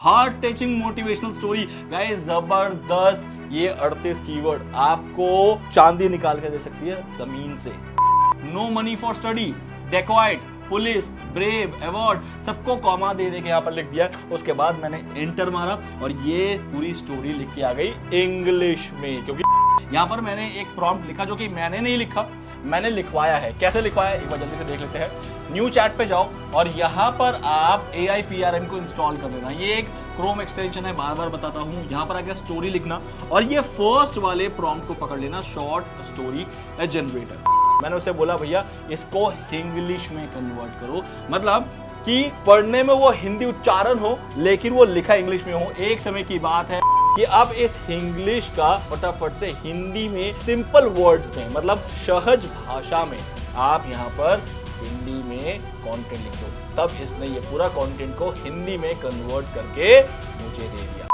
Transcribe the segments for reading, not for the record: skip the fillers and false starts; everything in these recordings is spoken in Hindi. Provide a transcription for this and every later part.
Heart touching motivational story guys, जबरदस्त। ये 38 कीवर्ड आपको चांदी निकाल के दे सकती है जमीन से। No money for study, dacoit, police, brave, award, सबको कॉमा दे के यहाँ पर लिख दिया। उसके बाद मैंने एंटर मारा और ये पूरी स्टोरी लिख के आ गई इंग्लिश में, क्योंकि यहाँ पर मैंने एक प्रॉम्प्ट लिखा जो कि मैंने नहीं लिखा, मैंने लिखवाया है। कैसे लिखवाया एक बार जल्दी से देख लेते हैं। न्यू चैट पे जाओ और यहाँ पर आप AIPRM को इंस्टॉल कर लेना। ये एक क्रोम एक्सटेंशन है, बार बार बताता हूँ। यहाँ पर आकर स्टोरी लिखना और ये फर्स्ट वाले प्रॉम्प्ट को पकड़ लेना, शॉर्ट स्टोरी जनरेटर। मैंने उसे बोला भैया इसको इंग्लिश में कन्वर्ट करो, मतलब कि पढ़ने में वो हिंदी उच्चारण हो लेकिन वो लिखा इंग्लिश में हो। एक समय की बात है कि अब इस इंग्लिश का फटाफट से हिंदी में सिंपल वर्ड्स में, मतलब सहज भाषा में आप यहाँ पर हिंदी में कंटेंट लिख दो। तब इसने ये पूरा कंटेंट को हिंदी में कन्वर्ट करके मुझे दे दिया।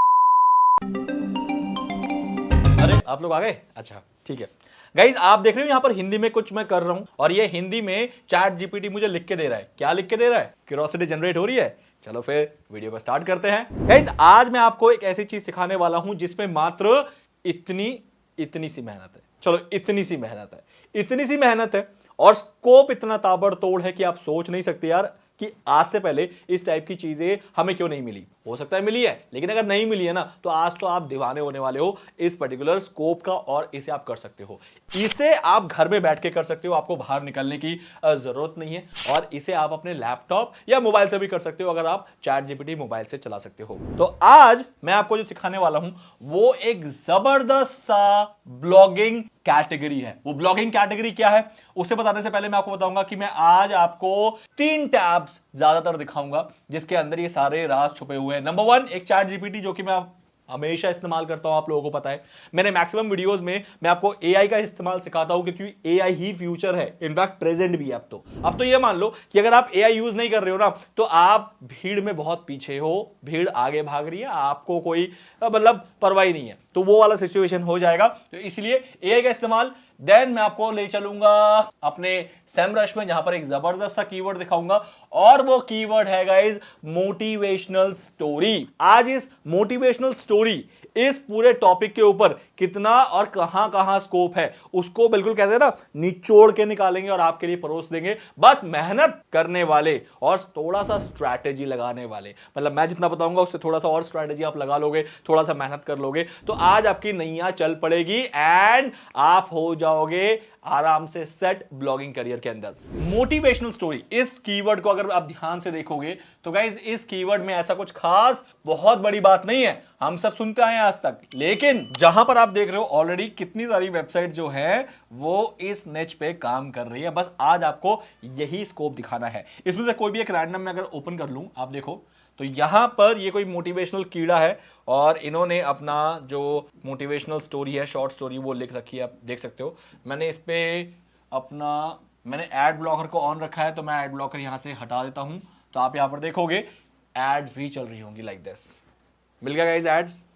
अरे आप लोग आ गए? अच्छा ठीक है गाइज, आप देख रहे हो यहाँ पर हिंदी में कुछ मैं कर रहा हूं और ये हिंदी में चैट जीपीटी मुझे लिख के दे रहा है। क्या लिख के दे रहा है? क्यूरियोसिटी जनरेट हो रही है। चलो फिर वीडियो को स्टार्ट करते हैं। गाइज आज मैं आपको एक ऐसी चीज सिखाने वाला हूं जिसमें मात्र इतनी सी मेहनत है। चलो इतनी सी मेहनत है, इतनी सी मेहनत है और स्कोप इतना ताबड़तोड़ है कि आप सोच नहीं सकते यार कि आज से पहले इस टाइप की चीजें हमें क्यों नहीं मिली। हो सकता है मिली है, लेकिन अगर नहीं मिली है ना तो आज तो आप दीवाने होने वाले हो इस पर्टिकुलर स्कोप का। और इसे आप कर सकते हो, इसे आप घर में बैठ के कर सकते हो, आपको बाहर निकलने की जरूरत नहीं है। और इसे आप अपने लैपटॉप या मोबाइल से भी कर सकते हो अगर आप चैट जीपीटी मोबाइल से चला सकते हो। तो आज मैं आपको जो सिखाने वाला हूं वो एक जबरदस्त सा ब्लॉगिंग कैटेगरी है। वो ब्लॉगिंग कैटेगरी क्या है उसे बताने से पहले मैं आपको बताऊंगा कि मैं आज आपको 3 टैब्स ज्यादातर दिखाऊंगा जिसके अंदर ये सारे राज छुपे हुए हैं। नंबर 1 एक चैट जीपीटी जो कि मैं हमेशा इस्तेमाल करता हूं, आप लोगों को पता है। मैंने मैक्सिमम वीडियोस में मैं आपको AI का इस्तेमाल सिखाता हूं क्योंकि AI ही फ्यूचर है, इनफैक्ट प्रेजेंट भी है। अब तो ये मान लो कि अगर आप AI यूज नहीं कर रहे हो ना तो आप भीड़ में बहुत पीछे हो, भीड़ आगे भाग रही है, आपको कोई मतलब परवाह नहीं है, तो वो वाला सिचुएशन हो जाएगा। तो इसलिए AI का इस्तेमाल। देन मैं आपको ले चलूंगा अपने SEMrush में जहां पर एक जबरदस्त सा कीवर्ड दिखाऊंगा और वो कीवर्ड है गाइस मोटिवेशनल स्टोरी। आज इस मोटिवेशनल स्टोरी, इस पूरे टॉपिक के ऊपर कितना और कहां स्कोप है उसको बिल्कुल कहते हैं ना निचोड़ के निकालेंगे और आपके लिए परोस देंगे। बस मेहनत करने वाले और थोड़ा सा स्ट्रैटेजी लगाने वाले, मतलब मैं जितना बताऊंगा उससे थोड़ा सा और स्ट्रैटेजी आप लगा लोगे, थोड़ा सा मेहनत कर लोगे तो आज आपकी नैया चल पड़ेगी एंड आप हो जाओगे आराम से सेट ब्लॉगिंग करियर के अंदर। मोटिवेशनल स्टोरी, इस कीवर्ड को अगर आप ध्यान से देखोगे तो गाइस इस कीवर्ड में ऐसा कुछ खास बहुत बड़ी बात नहीं है, हम सब सुनते आए हैं आज तक। लेकिन जहां पर आप देख रहे हो ऑलरेडी कितनी सारी वेबसाइट जो है वो इस निच पे काम कर रही है। बस आज आपको यही स्कोप दिखाना है। इसमें से कोई भी एक रैंडम में अगर ओपन कर लूं, आप देखो तो यहां पर ये कोई मोटिवेशनल कीड़ा है और इन्होंने अपना जो मोटिवेशनल स्टोरी है, शॉर्ट स्टोरी, वो लिख रखी है, आप देख सकते हो। मैंने इस पे मैंने एड ब्लॉकर को ऑन रखा है तो मैं एड ब्लॉकर यहां से हटा देता हूं तो आप यहां पर देखोगे एड्स भी चल रही होंगी लाइक दिस। मिल गया गाइस,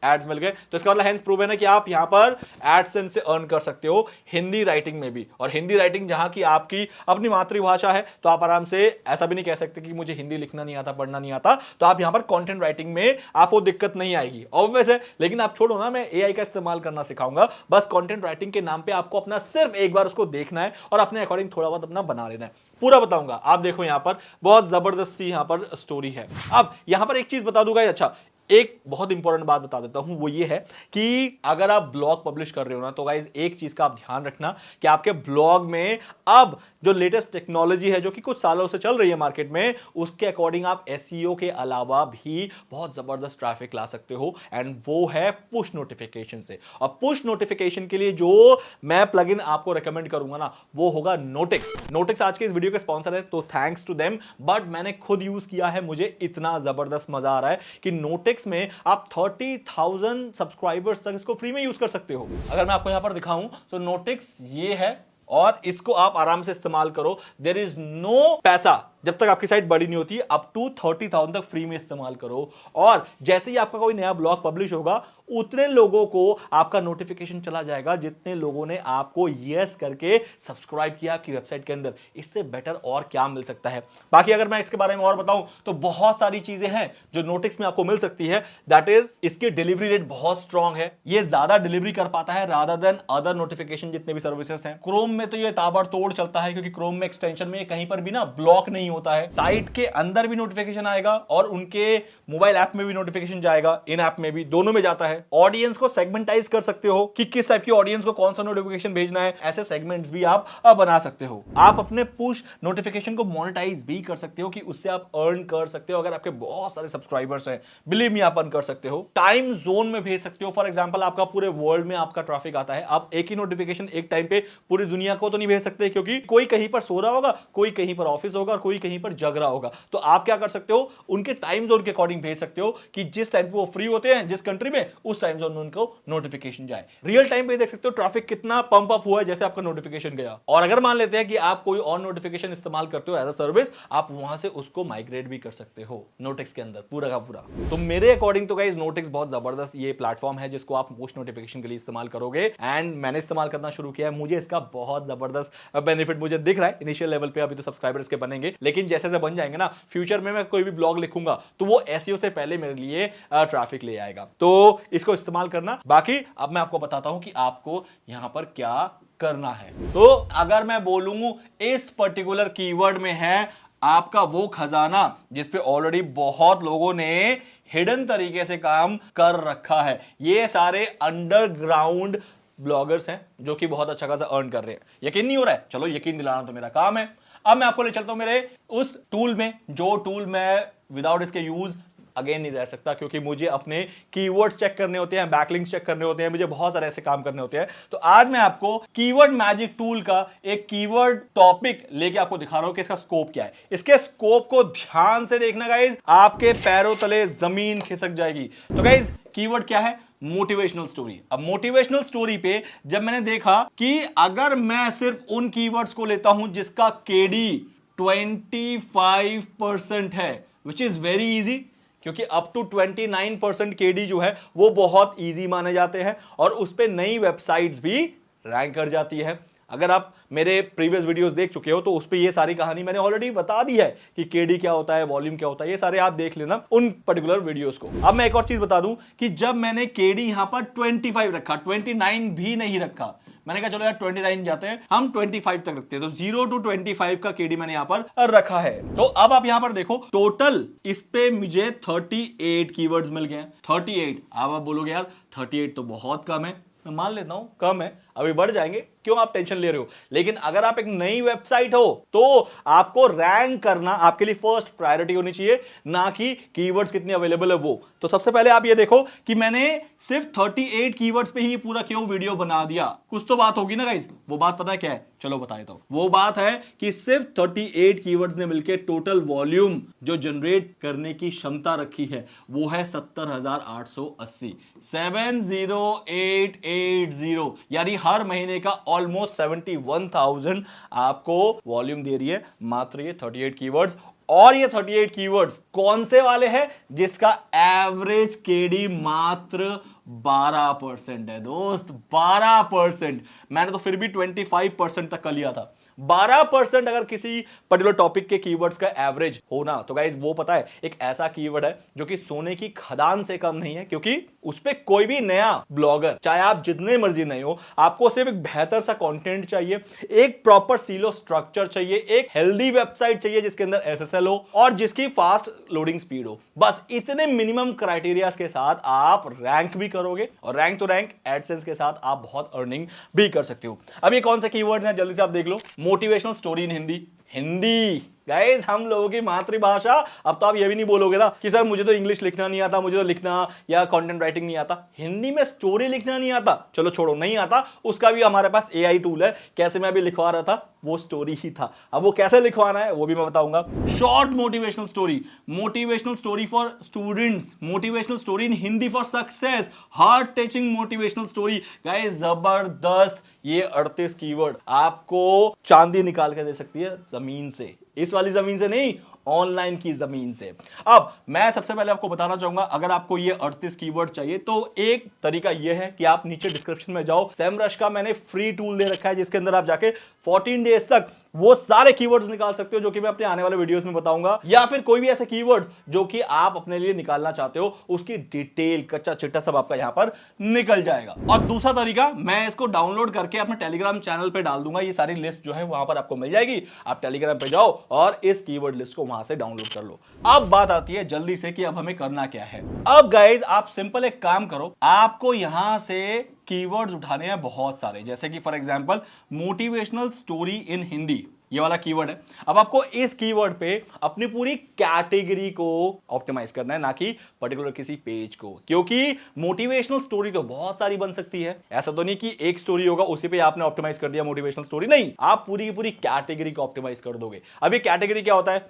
एड्स मिल गए। तो इसका मतलब हैंस प्रूव है ना कि आप यहां पर एडसेंस से अर्न कर सकते हो हिंदी राइटिंग में भी। और हिंदी राइटिंग जहां की आपकी अपनी मातृभाषा है तो आप आराम से ऐसा भी नहीं कह सकते कि मुझे हिंदी लिखना नहीं आता, पढ़ना नहीं आता, तो आप यहां पर कंटेंट राइटिंग में आपको दिक्कत नहीं आएगी, ऑब्वियस है। लेकिन आप छोड़ो ना, मैं AI का इस्तेमाल करना सिखाऊंगा। बस कंटेंट राइटिंग के नाम पे आपको अपना सिर्फ एक बार उसको देखना है और अपने अकॉर्डिंग थोड़ा बहुत अपना बना लेना है। पूरा बताऊंगा। आप देखो यहां पर बहुत जबरदस्ती यहां पर स्टोरी है। अब यहां पर एक चीज बता दूंगा, अच्छा एक बहुत इंपॉर्टेंट बात बता देता हूं, वो ये है कि अगर आप ब्लॉग पब्लिश कर रहे हो ना तो गाइस एक चीज का आप ध्यान रखना कि आपके ब्लॉग में अब जो लेटेस्ट टेक्नोलॉजी है जो कि कुछ सालों से चल रही है मार्केट में, उसके अकॉर्डिंग आप SEO के अलावा भी बहुत जबरदस्त ट्रैफिक ला सकते हो एंड वो है पुश नोटिफिकेशन से। और पुश नोटिफिकेशन के लिए जो मैं प्लगइन आपको रेकमेंड करूंगा ना वो होगा नोटिक्स। नोटिक्स आज के इस वीडियो के स्पॉन्सर है तो थैंक्स टू देम, बट मैंने खुद यूज किया है, मुझे इतना जबरदस्त मजा आ रहा है कि नोटिक्स में आप 30,000 सब्सक्राइबर्स तक इसको फ्री में यूज कर सकते हो। अगर मैं आपको यहां पर दिखाऊं तो नोटिक्स ये है और इसको आप आराम से इस्तेमाल करो। देयर इज नो पैसा जब तक आपकी साइट बड़ी नहीं होती, अप टू 30,000 तक फ्री में इस्तेमाल करो। और जैसे ही आपका कोई नया ब्लॉग पब्लिश होगा, उतने लोगों को आपका नोटिफिकेशन चला जाएगा जितने लोगों ने आपको यस करके सब्सक्राइब किया आपकी वेबसाइट के अंदर। इससे बेटर और क्या मिल सकता है। बाकी अगर मैं इसके बारे में और बताऊं तो बहुत सारी चीजें हैं जो नोटिक्स में आपको मिल सकती है। दैट इज, इसकी डिलीवरी रेट बहुत स्ट्रांग है, ये ज्यादा डिलीवरी कर पाता है रादर देन अदर नोटिफिकेशन जितने भी सर्विसेज हैं। क्रोम में तो ये ताबड़तोड़ चलता है, क्योंकि क्रोम में एक्सटेंशन में कहीं पर भी ना ब्लॉक नहीं होता है। साइट के अंदर भी नोटिफिकेशन आएगा और उनके मोबाइल ऐप में भी नोटिफिकेशन जाएगा, इन ऐप में भी, दोनों में जाता है। ऑडियंस को सेगमेंटाइज कर सकते हो कि किस टाइप की ऑडियंस को कौन सा नोटिफिकेशन भेजना है, ऐसे सेगमेंट्स भी आप बना सकते हो। आप अपने पुश नोटिफिकेशन को मोनेटाइज भी कर सकते हो कि उससे आप अर्न कर सकते हो। अगर आपके बहुत सारे सब्सक्राइबर्स हैं, बिलीव मी, आप अर्न कर सकते हो। टाइम जोन में भेज सकते हो। फॉर एग्जांपल, आपका पूरे वर्ल्ड में आपका ट्रैफिक आता है, आप एक ही नोटिफिकेशन एक टाइम पे पूरी दुनिया को तो नहीं भेज सकते, क्योंकि कोई कहीं पर सो रहा होगा, कोई कहीं पर ऑफिस होगा और कोई कहीं पर जग रहा होगा। तो आप क्या कर सकते हो, उनके टाइम जोन के अकॉर्डिंग भेज सकते हो कि जिस टाइम पे वो फ्री होते हैं जिस कंट्री में, उस टाइम जोन में उनको नोटिफिकेशन जाए। रियल टाइम पे देख सकते हो ट्रैफिक कितना पंप अप हुआ है जैसे आपका नोटिफिकेशन गया। और अगर मान लेते हैं कि आप कोई और नोटिफिकेशन इस्तेमाल करते हो एज अ सर्विस, आप वहां से उसको माइग्रेट भी कर सकते हो नोटिक्स के अंदर पूरा का पूरा। तो मेरे अकॉर्डिंग तो गाइस नोटिक्स बहुत जबरदस्त ये प्लेटफॉर्म है जिसको आप पुश नोटिफिकेशन के लिए इस्तेमाल करोगे। एंड मैंने इस्तेमाल करना शुरू किया है, मुझे इसका बहुत जबरदस्त बेनिफिट मुझे दिख रहा है। इनिशियल लेवल पे अभी तो सब्सक्राइबर्स के बनेंगे, लेकिन जैसे जैसे बन जाएंगे ना, फ्यूचर में मैं कोई भी ब्लॉग लिखूंगा तो वो एसईओ से पहले मेरे लिए ट्रैफिक ले आएगा। तो इसको इस्तेमाल करना। बाकी अब मैं आपको बताता हूं कि आपको यहां पर क्या करना है। तो अगर मैं बोलूं, इस पर्टिकुलर कीवर्ड में है आपका वो खजाना जिस पे ऑलरेडी बहुत लोगों ने हिडन तरीके से काम कर रखा है। ये सारे अंडरग्राउंड ब्लॉगर्स हैं जो कि बहुत अच्छा खासा अर्न कर रहे हैं। यकीन नहीं हो रहा है? चलो यकीन दिलाना तो मेरा काम है। अब मैं आपको ले चलता हूं मेरे उस टूल में, जो टूल मैं विदाउट इसके यूज अगेन नहीं रह सकता, क्योंकि मुझे अपने कीवर्ड्स चेक करने होते हैं, बैकलिंक्स चेक करने होते हैं, मुझे बहुत सारे ऐसे काम करने होते हैं। तो आज मैं आपको कीवर्ड मैजिक टूल का एक कीवर्ड टॉपिक लेके आपको दिखा रहा हूं कि इसका स्कोप क्या है। इसके स्कोप को ध्यान से देखना गाइज, आपके पैरों तले जमीन खिसक जाएगी। तो गाइज कीवर्ड क्या है? Motivational story. अब मोटिवेशनल स्टोरी पे जब मैंने देखा कि अगर मैं सिर्फ उन कीवर्ड्स को लेता हूं जिसका केडी 25% है, विच इज वेरी इजी, क्योंकि अप टू 29% केडी जो है वो बहुत इजी माने जाते हैं और उस पे नई वेबसाइट्स भी रैंक कर जाती है। अगर आप मेरे प्रीवियस वीडियोस देख चुके हो तो उस पे ये सारी कहानी मैंने ऑलरेडी बता दी है कि केडी क्या होता है, वॉल्यूम क्या होता है, ये सारे आप देख लेना उन पर्टिकुलर वीडियोस को। अब मैं एक और चीज बता दूं कि जब मैंने केडी यहां पर 25 रखा, 29 भी नहीं रखा, मैंने कहा चलो यार 29 जाते हैं, हम 25 तक रखते हैं, तो 0 to 25 का केडी मैंने यहां पर रखा है। तो अब आप यहां पर देखो, टोटल इस पे मुझे 38 कीवर्ड्स मिल गए। 38। अब आप बोलोगे यार 38 तो बहुत कम है, मैं मान लेता हूं कम है, अभी बढ़ जाएंगे, क्यों आप टेंशन ले रहे हो। लेकिन अगर आप एक नई वेबसाइट हो तो आपको रैंक करना आपके लिए फर्स्ट प्रायोरिटी होनी चाहिए, ना कि कीवर्ड्स कितने अवेलेबल है वो। तो सबसे पहले आप ये देखो कि मैंने सिर्फ 38 कीवर्ड्स पे ही पूरा क्यों वीडियो बना दिया। कुछ तो बात होगी ना गाइस, वो बात पता है क्या है? चलो बता देता हूं। वो बात है कि सिर्फ 38 कीवर्ड्स ने मिलकर टोटल वॉल्यूम जो जनरेट करने की क्षमता रखी है वो है 70,880, 70880, यानी हर महीने का ऑलमोस्ट 71,000 आपको वॉल्यूम दे रही है मात्र ये 38 कीवर्ड्स। और ये 38 कीवर्ड्स कौन से वाले हैं? जिसका एवरेज केडी मात्र 12% है दोस्त, 12%। मैंने तो फिर भी 25% तक का लिया था। 12% अगर किसी पर्टिकुलर टॉपिक के कीवर्ड्स का एवरेज होना, तो गाइज वो पता है एक ऐसा कीवर्ड है जो कि सोने की खदान से कम नहीं है, क्योंकि उस पे कोई भी नया ब्लॉगर, चाहे आप जितने मर्जी नहीं हो, आपको सिर्फ एक बेहतर सा कंटेंट चाहिए, एक प्रॉपर सीलो स्ट्रक्चर चाहिए, एक हेल्दी वेबसाइट चाहिए जिसके अंदर एसएसएल हो और जिसकी फास्ट लोडिंग स्पीड हो। बस इतने मिनिमम क्राइटेरियाज के साथ आप रैंक भी करोगे, और रैंक तो रैंक एडसेंस के साथ आप बहुत अर्निंग भी कर सकते हो। अब ये कौन से कीवर्ड्स हैं जल्दी से आप देख लो। Motivational story in Hindi. Hindi guys हम लोगों की मातृभाषा। अब तो आप ये भी नहीं बोलोगे ना कि सर मुझे तो इंग्लिश लिखना नहीं आता, मुझे तो लिखना या कंटेंट राइटिंग नहीं आता, हिंदी में स्टोरी लिखना नहीं आता। चलो छोड़ो, नहीं आता, उसका भी हमारे पास एआई टूल है। कैसे मैं अभी लिखवा रहा था, वो स्टोरी ही था। अब वो कैसे लिखवाना है वो भी मैं बताऊंगा। Short motivational story, motivational story for students, motivational story in Hindi for success, heart touching motivational story. Guys जबरदस्त, ये 38 कीवर्ड आपको चांदी निकाल के दे सकती है जमीन से, इस वाली जमीन से नहीं, ऑनलाइन की जमीन से। अब मैं सबसे पहले आपको बताना चाहूंगा, अगर आपको ये 38 कीवर्ड चाहिए तो एक तरीका ये है कि आप नीचे डिस्क्रिप्शन में जाओ, सेमरश का मैंने फ्री टूल दे रखा है जिसके अंदर आप जाके 14 डेज तक वो सारे कीवर्ड्स निकाल सकते हो जो कि मैं अपने आने वाले वीडियोस में बताऊंगा, या फिर कोई भी ऐसे कीवर्ड्स जो कि आप अपने लिए निकालना चाहते हो उसकी डिटेल कच्चा चिट्टा सब आपका यहां पर निकल जाएगा। और दूसरा तरीका, मैं इसको डाउनलोड करके अपने टेलीग्राम चैनल पे डाल दूंगा, ये सारी लिस्ट जो है वहां पर आपको मिल जाएगी, आप टेलीग्राम पे जाओ और इस कीवर्ड लिस्ट को वहां से डाउनलोड कर लो। अब बात आती है जल्दी से कि अब हमें करना क्या है। अब गाइज आप सिंपल एक काम करो, आपको यहां से कीवर्ड्स उठाने हैं बहुत सारे, जैसे कि for example motivational story in Hindi, ये वाला कीवर्ड है। अब आपको इस कीवर्ड पे अपनी पूरी कैटेगरी को ऑप्टिमाइज करना है, ना कि पर्टिकुलर किसी पेज को, क्योंकि मोटिवेशनल स्टोरी तो बहुत सारी बन सकती है। ऐसा तो नहीं कि एक स्टोरी होगा उसी पे आपने ऑप्टिमाइज कर दिया मोटिवेशनल स्टोरी, नहीं, आप पूरी की पूरी कैटेगरी को ऑप्टिमाइज कर दोगे। अब ये कैटेगरी क्या होता है,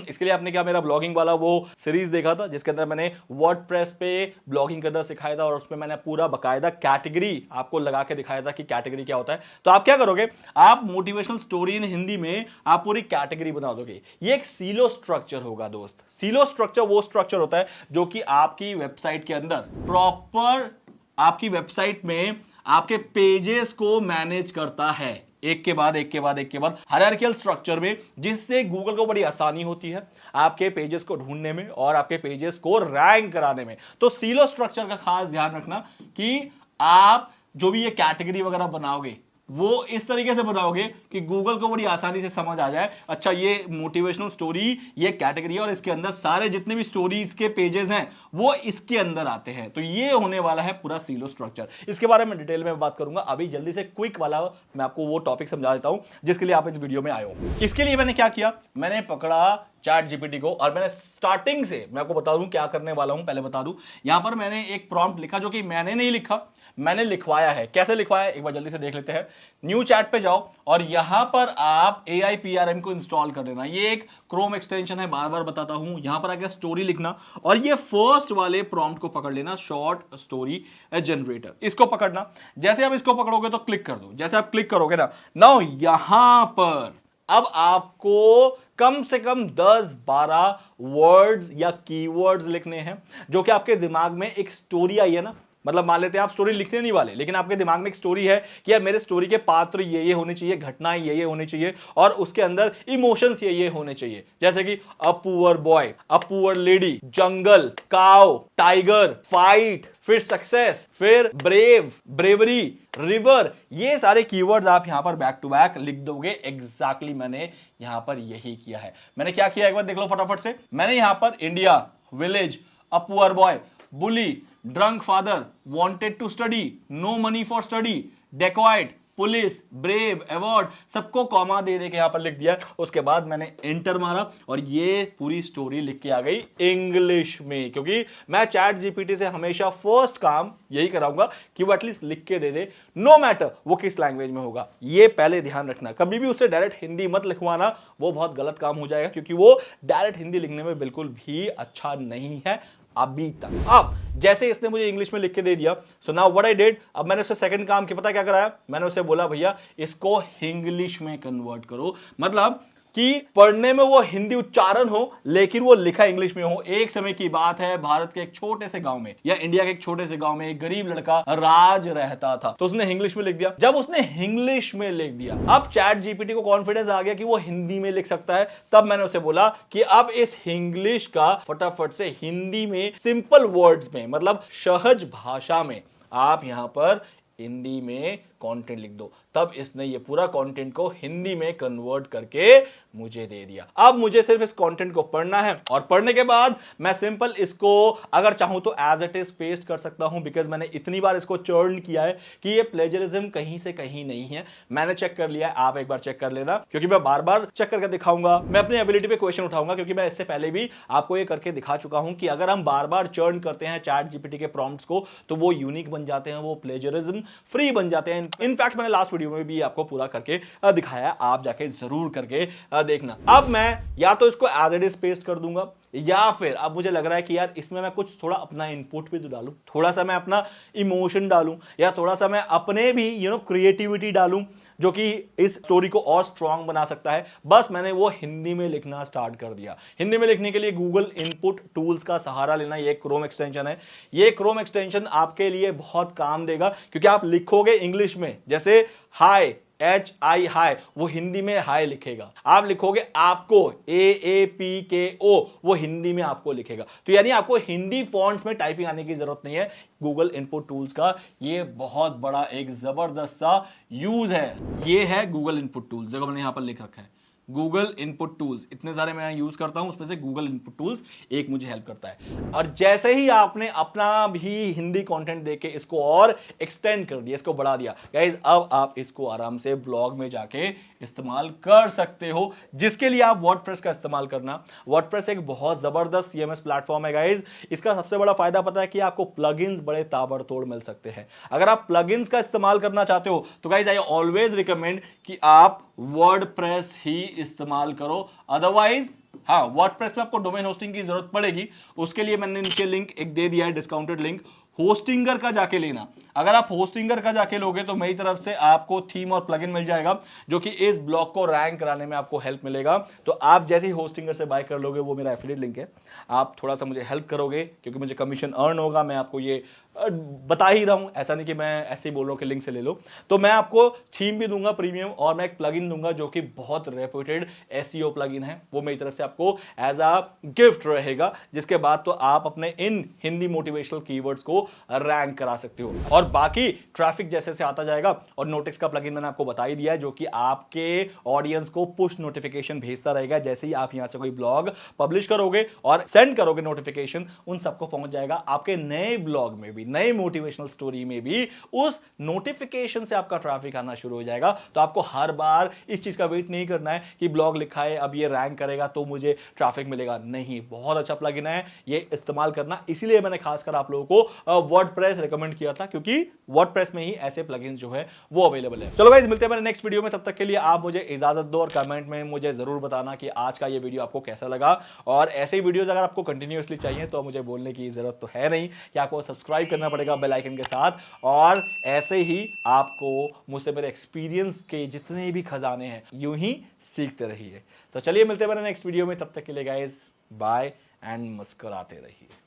इसके लिए आपने क्या मेरा ब्लॉगिंग वाला वो सीरीज देखा था जिसके अंदर मैंने वर्डप्रेस पे ब्लॉगिंग करना सिखाया था और उसमें मैंने पूरा बकायदा कैटेगरी आपको लगा के दिखाया था कि कैटेगरी क्या होता है। तो आप क्या करोगे, आप मोटिवेशनल स्टोरी इन हिंदी में आप पूरी कैटेगरी बना दोगे। ये एक सीलो स्ट्रक्चर होगा दोस्त। सीलो स्ट्रक्चर वो स्ट्रक्चर होता है जो कि आपकी वेबसाइट के अंदर प्रॉपर आपकी वेबसाइट में आपके पेजेस को मैनेज करता है, एक के बाद एक के बाद एक के बाद हायरार्किकल स्ट्रक्चर में, जिससे गूगल को बड़ी आसानी होती है आपके पेजेस को ढूंढने में और आपके पेजेस को रैंक कराने में। तो सीलो स्ट्रक्चर का खास ध्यान रखना कि आप जो भी ये कैटेगरी वगैरह बनाओगे वो इस तरीके से बनाओगे कि गूगल को बड़ी आसानी से समझ आ जाए, अच्छा ये मोटिवेशनल स्टोरी ये कैटेगरी है और इसके अंदर सारे जितने भी स्टोरीज के पेजेस हैं वो इसके अंदर आते हैं। तो ये होने वाला है पूरा सीलो स्ट्रक्चर। इसके बारे में डिटेल में बात करूंगा, अभी जल्दी से क्विक वाला मैं आपको वो टॉपिक समझा देता हूं जिसके लिए आप इस वीडियो में आए हो। इसके लिए मैंने क्या किया, मैंने पकड़ा चैट जीपीटी को और मैंने स्टार्टिंग से, मैं आपको बता दूं क्या करने वाला हूं, पहले बता दूं, यहां पर मैंने एक प्रॉम्प्ट लिखा जो कि मैंने नहीं लिखा, मैंने लिखवाया है। कैसे लिखवाया एक बार जल्दी से देख लेते हैं। न्यू चैट पे जाओ और यहां पर आप AIPRM को इंस्टॉल कर लेना। ये एक क्रोम एक्सटेंशन है, बार बार बताता हूं। यहां पर आके स्टोरी लिखना और ये फर्स्ट वाले प्रॉम्प्ट को पकड़ लेना, शॉर्ट स्टोरी जनरेटर, इसको पकड़ना। जैसे आप इसको पकड़ोगे तो क्लिक कर दो, जैसे आप क्लिक करोगे ना, नाउ यहां पर अब आपको कम से कम 10-12 वर्ड्स या कीवर्ड्स लिखने हैं जो कि आपके दिमाग में एक स्टोरी आई है ना, मतलब मान लेते हैं आप स्टोरी लिखने नहीं वाले, लेकिन आपके दिमाग में एक स्टोरी है कि यार मेरे स्टोरी के पात्र ये होने चाहिए, घटनाएं ये होने चाहिए और उसके अंदर इमोशंस ये होने चाहिए, जैसे कि अ poor boy, a poor lady, jungle, cow, tiger, fight, फिर सक्सेस, फिर ब्रेव, ब्रेवरी, रिवर, ये सारे कीवर्ड्स आप यहां पर बैक टू बैक लिख दोगे। एग्जैक्टली मैंने यहां पर यही किया है। मैंने क्या किया एक बार देख लो फटाफट से। मैंने यहां पर India, village, a poor boy, bully, drunk father, wanted to study, no money for study, dacoit, police, brave, award, सबको कॉमा दे के यहां पर लिख दिया। उसके बाद मैंने एंटर मारा और ये पूरी स्टोरी लिख के आ गई इंग्लिश में, क्योंकि मैं चैट जीपीटी से हमेशा फर्स्ट काम यही कराऊंगा कि वो एटलीस्ट लिख के दे दे, नो मैटर वो किस लैंग्वेज में होगा। ये पहले ध्यान रखना, कभी भी उससे डायरेक्ट हिंदी मत लिखवाना, वो बहुत गलत काम हो जाएगा, क्योंकि वो डायरेक्ट हिंदी लिखने में बिल्कुल भी अच्छा नहीं है अभी तक। अब जैसे इसने मुझे इंग्लिश में लिख के दे दिया, so now what I did, अब मैंने उससे सेकंड काम क्या पता क्या कराया, मैंने उससे बोला भैया इसको इंग्लिश में कन्वर्ट करो, मतलब कि पढ़ने में वो हिंदी उच्चारण हो लेकिन वो लिखा इंग्लिश में हो। एक समय की बात है, भारत के एक छोटे से गांव में या इंडिया के एक छोटे से गांव में एक गरीब लड़का राज रहता था, तो उसने इंग्लिश में लिख दिया। जब उसने इंग्लिश में लिख दिया, अब चैट जीपीटी को कॉन्फिडेंस आ गया कि वो हिंदी में लिख सकता है। तब मैंने उसे बोला कि अब इस इंग्लिश का फटाफट से हिंदी में सिंपल वर्ड्स में, मतलब सहज भाषा में आप यहां पर हिंदी में कंटेंट लिख दो। तब इसने ये पूरा कंटेंट को हिंदी में कन्वर्ट करके मुझे दे दिया। अब मुझे सिर्फ इस कंटेंट को पढ़ना है और पढ़ने के बाद मैं सिंपल इसको अगर चाहूं तो एज इट इज पेस्ट कर सकता हूं, बिकॉज मैंने इतनी बार इसको चर्न किया है कि ये प्लेजरिज्म कहीं से कहीं नहीं है। मैंने चेक कर लिया है, आप एक बार चेक कर लेना, क्योंकि मैं बार बार चेक करके दिखाऊंगा। मैं अपनी एबिलिटी पे क्वेश्चन उठाऊंगा, क्योंकि मैं इससे पहले भी आपको ये करके दिखा चुका हूं कि अगर हम बार बार चर्न करते हैं चैट जीपीटी के प्रॉम्प्ट्स को तो वो यूनिक बन जाते हैं, वो प्लेजरिज्म फ्री बन जाते हैं। इनफैक्ट मैंने लास्ट वीडियो में भी आपको पूरा करके दिखाया, आप जाके जरूर करके देखना। अब मैं या तो इसको एज इट इज पेस्ट कर दूंगा, या फिर अब मुझे लग रहा है कि यार इसमें मैं कुछ थोड़ा अपना इनपुट भी तो डालूं, थोड़ा सा मैं अपना इमोशन डालूं, या थोड़ा सा मैं अपने भी क्रिएटिविटी डालूं, जो कि इस स्टोरी को और स्ट्रांग बना सकता है। बस मैंने वो हिंदी में लिखना स्टार्ट कर दिया। हिंदी में लिखने के लिए गूगल इनपुट टूल्स का सहारा लेना, ये क्रोम एक्सटेंशन है। ये क्रोम एक्सटेंशन आपके लिए बहुत काम देगा, क्योंकि आप लिखोगे इंग्लिश में, जैसे हाय, HI हाय, वो हिंदी में हाय लिखेगा। आप लिखोगे आपको, AAPKO, वो हिंदी में आपको लिखेगा। तो यानी आपको हिंदी फॉन्ट्स में टाइपिंग आने की जरूरत नहीं है। गूगल इनपुट टूल्स का ये बहुत बड़ा एक जबरदस्त सा यूज है। ये है गूगल इनपुट टूल्स, देखो मैंने यहां पर लिख रखा है गूगल इनपुट टूल्स। इतने सारे मैं यूज करता हूं, उसमें से गूगल इनपुट टूल्स एक मुझे हेल्प करता है। और जैसे ही आपने अपना भी हिंदी कंटेंट देके इसको और एक्सटेंड कर दिया, इसको बढ़ा दिया गाइस, अब आप इसको आराम से ब्लॉग में जाके इस्तेमाल कर सकते हो, जिसके लिए आप वर्डप्रेस का इस्तेमाल करना। वर्डप्रेस एक बहुत जबरदस्त CMS प्लेटफॉर्म है गाइस। इसका सबसे बड़ा फायदा पता है कि आपको प्लगइन्स बड़े ताबड़तोड़ मिल सकते हैं। अगर आप प्लगइन्स का इस्तेमाल करना चाहते हो तो गाइस आई ऑलवेज रिकमेंड कि आप वर्डप्रेस ही इस्तेमाल करो। अदरवाइज हाँ, वर्डप्रेस में आपको डोमेन होस्टिंग की जरूरत पड़ेगी। उसके लिए मैंने नीचे लिंक एक दे दिया है, डिस्काउंटेड लिंक। होस्टिंगर का जाके लेना। अगर आप होस्टिंगर का जाके लोगे तो मेरी तरफ से आपको थीम और प्लगइन मिल जाएगा, जो कि इस ब्लॉग को रैंक कराने में आपको हेल्प मिलेगा। तो आप जैसे ही होस्टिंगर से बाय कर लोगे, वो मेरा एफिलिएट लिंक है, आप थोड़ा सा मुझे हेल्प करोगे, क्योंकि मुझे कमीशन अर्न होगा। मैं आपको ये बता ही रहा हूं, ऐसा नहीं कि मैं ऐसे ही बोल रहा हूं कि लिंक से ले लो। तो मैं आपको थीम भी दूंगा प्रीमियम, और मैं एक प्लगइन दूंगा जो कि बहुत रेप्यूटेड SEO प्लगइन है। वो मेरी तरफ से आपको एज अ गिफ्ट रहेगा, जिसके बाद तो आप अपने इन हिंदी मोटिवेशनल कीवर्ड्स को रैंक करा सकते हो। और बाकी ट्रैफिक जैसे से आता जाएगा, और नोटिक्स का प्लगइन मैंने आपको बता ही दिया है, जो कि आपके ऑडियंस को पुश नोटिफिकेशन भेजता रहेगा। जैसे ही आप यहां से कोई ब्लॉग पब्लिश करोगे और सेंड करोगे नोटिफिकेशन, उन सबको पहुंच जाएगा। आपके नए ब्लॉग में भी, नए मोटिवेशनल स्टोरी में भी उस नोटिफिकेशन से आपका ट्रैफिक आना शुरू हो जाएगा। तो आपको हर बार इस चीज का वेट नहीं करना है कि ब्लॉग लिखा है, अब ये रैंक करेगा तो मुझे ट्रैफिक मिलेगा। नहीं, बहुत अच्छा प्लगइन है, ये इस्तेमाल करना। इसीलिए मैंने खासकर आप लोगों को वर्डप्रेस रेकमेंड किया था, क्योंकि वर्डप्रेस में ही ऐसे प्लगइन्स जो है वो अवेलेबल है। चलो गाइस, मिलते हैं मेरे नेक्स्ट वीडियो में। तब तक के लिए आप मुझे इजाजत दो, और कमेंट में मुझे जरूर बताना कि आज का ये वीडियो आपको कैसा लगा। और ऐसे ही वीडियोस अगर आपको कंटिन्यूअसली चाहिए तो मुझे बोलने की जरूरत तो है नहीं कि आपको सब्सक्राइब करना पड़ेगा बेल आइकन के साथ। और ऐसे ही आपको मुझसे मेरे एक्सपीरियंस के जितने भी खजाने हैं, यूं ही सीखते रहिए। तो चलिए, मिलते हैं मेरे नेक्स्ट वीडियो में। तब तक के लिए गाइस, बाय एंड मुस्कुराते रहिए।